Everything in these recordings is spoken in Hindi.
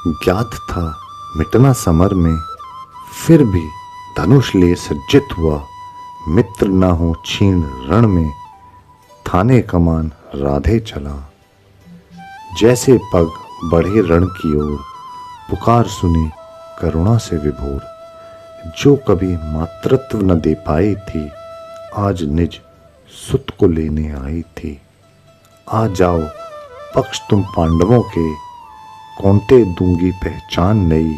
ज्ञात था मिटना समर में, फिर भी धनुष ले सज्जित हुआ। मित्र न हो छीण रण में, थाने कमान राधे चला। जैसे पग बढ़े रण की ओर, पुकार सुनी करुणा से विभोर। जो कभी मातृत्व न दे पाई थी, आज निज सुत को लेने आई थी। आ जाओ पक्ष तुम पांडवों के, कौनते दूंगी पहचान नई।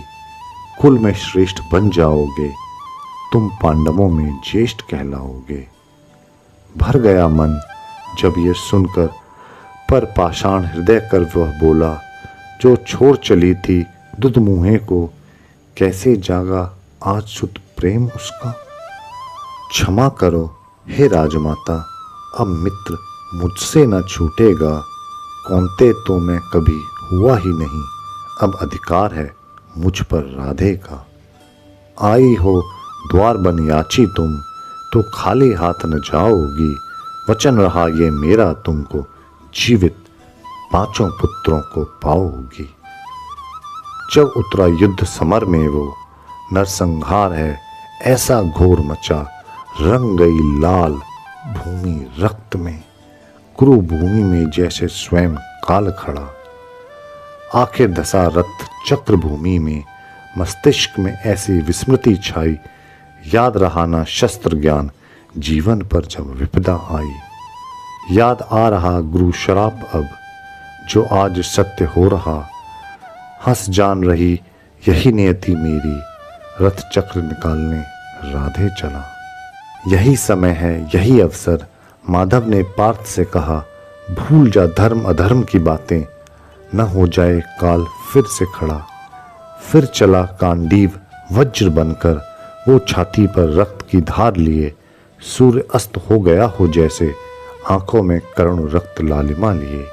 कुल में श्रेष्ठ बन जाओगे, तुम पांडवों में ज्येष्ठ कहलाओगे। भर गया मन जब ये सुनकर, पर पाषाण हृदय कर वह बोला। जो छोड़ चली थी दुध मुँहे को, कैसे जागा आज सुत प्रेम उसका। क्षमा करो हे राजमाता, अब मित्र मुझसे न छूटेगा। कौनते तो मैं कभी हुआ ही नहीं, अब अधिकार है मुझ पर राधे का। आई हो द्वार बन याची तुम, तो खाली हाथ न जाओगी। वचन रहा ये मेरा तुमको, जीवित 5 पुत्रों को पाओगी। जब उतरा युद्ध समर में वो, नरसंहार है ऐसा घोर मचा। रंग गई लाल भूमि रक्त में, कुरुभूमि में जैसे स्वयं काल खड़ा। आखिर धसा रथ चक्र भूमि में, मस्तिष्क में ऐसी विस्मृति छाई। याद रहा ना शस्त्र ज्ञान, जीवन पर जब विपदा आई। याद आ रहा गुरु श्राप अब, जो आज सत्य हो रहा। हंस जान रही यही नियति मेरी, रथ चक्र निकालने राधे चला। यही समय है यही अवसर, माधव ने पार्थ से कहा। भूल जा धर्म अधर्म की बातें, न हो जाए काल फिर से खड़ा। फिर चला कांडीव वज्र बनकर, वो छाती पर रक्त की धार लिए। सूर्य अस्त हो गया हो जैसे, आंखों में करुण रक्त लालिमा लिए।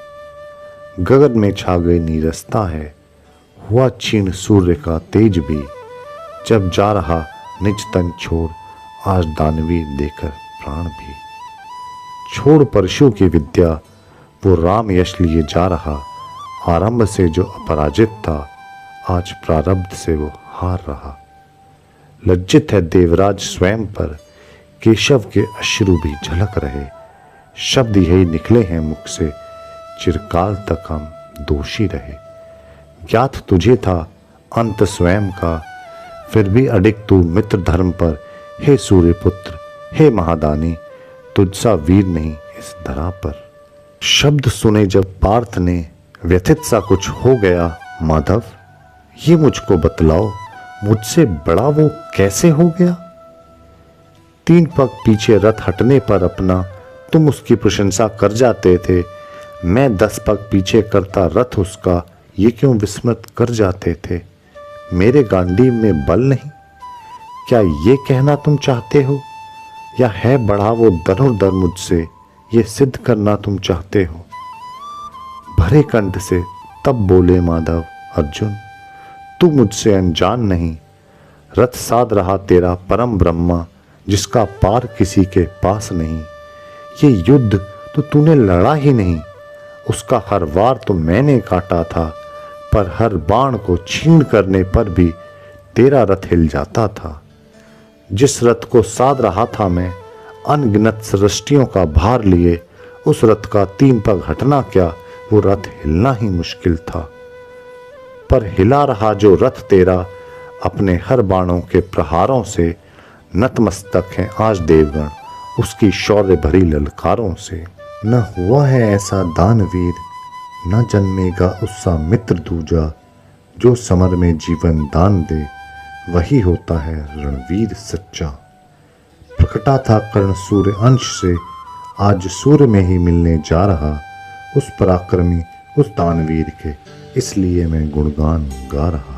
गगन में छा गई नीरसता है, हुआ क्षीण सूर्य का तेज भी। जब जा रहा निज तन छोड़, आज दानवीर देकर प्राण भी। छोड़ परशु की विद्या, वो राम यश लिए जा रहा। आरंभ से जो अपराजित था, आज प्रारब्ध से वो हार रहा। लज्जित है देवराज स्वयं पर, केशव के अश्रु भी झलक रहे। शब्द यही निकले हैं मुख से, चिरकाल तक हम दोषी रहे। ज्ञात तुझे था अंत स्वयं का, फिर भी अडिग तू मित्र धर्म पर। हे सूर्यपुत्र हे महादानी, तुझसा वीर नहीं इस धरा पर। शब्द सुने जब पार्थ ने, व्यथित सा कुछ हो गया। माधव ये मुझको बतलाओ, मुझसे बड़ा वो कैसे हो गया। 3 पग पीछे रथ हटने पर अपना, तुम उसकी प्रशंसा कर जाते थे। मैं 10 पग पीछे करता रथ उसका, ये क्यों विस्मृत कर जाते थे। मेरे गांडीव में बल नहीं, क्या ये कहना तुम चाहते हो। या है बड़ा वो धनुर्धर मुझसे, ये सिद्ध करना तुम चाहते हो। भरे कंठ से तब बोले माधव अर्जुन, तू मुझसे अनजान नहीं। रथ साध रहा तेरा परम ब्रह्मा, जिसका पार किसी के पास नहीं। ये युद्ध तो तूने लड़ा ही नहीं, उसका हर वार तो मैंने काटा था। पर हर बाण को छीण करने पर भी तेरा रथ हिल जाता था। जिस रथ को साध रहा था मैं, अनगिनत सृष्टियों का भार लिए, उस रथ का 3 पग हटना क्या, वो रथ हिलना ही मुश्किल था। पर हिला रहा जो रथ तेरा, अपने हर बाणों के प्रहारों से। नतमस्तक हैं आज देवगण, उसकी शौर्य भरी ललकारों से। न हुआ है ऐसा दानवीर, न जन्मेगा उससा मित्र दूजा। जो समर में जीवन दान दे, वही होता है रणवीर सच्चा। प्रकटा था कर्ण सूर्य अंश से, आज सूर्य में ही मिलने जा रहा। उस पराक्रमी उस दानवीर के, इसलिए मैं गुणगान गा रहा।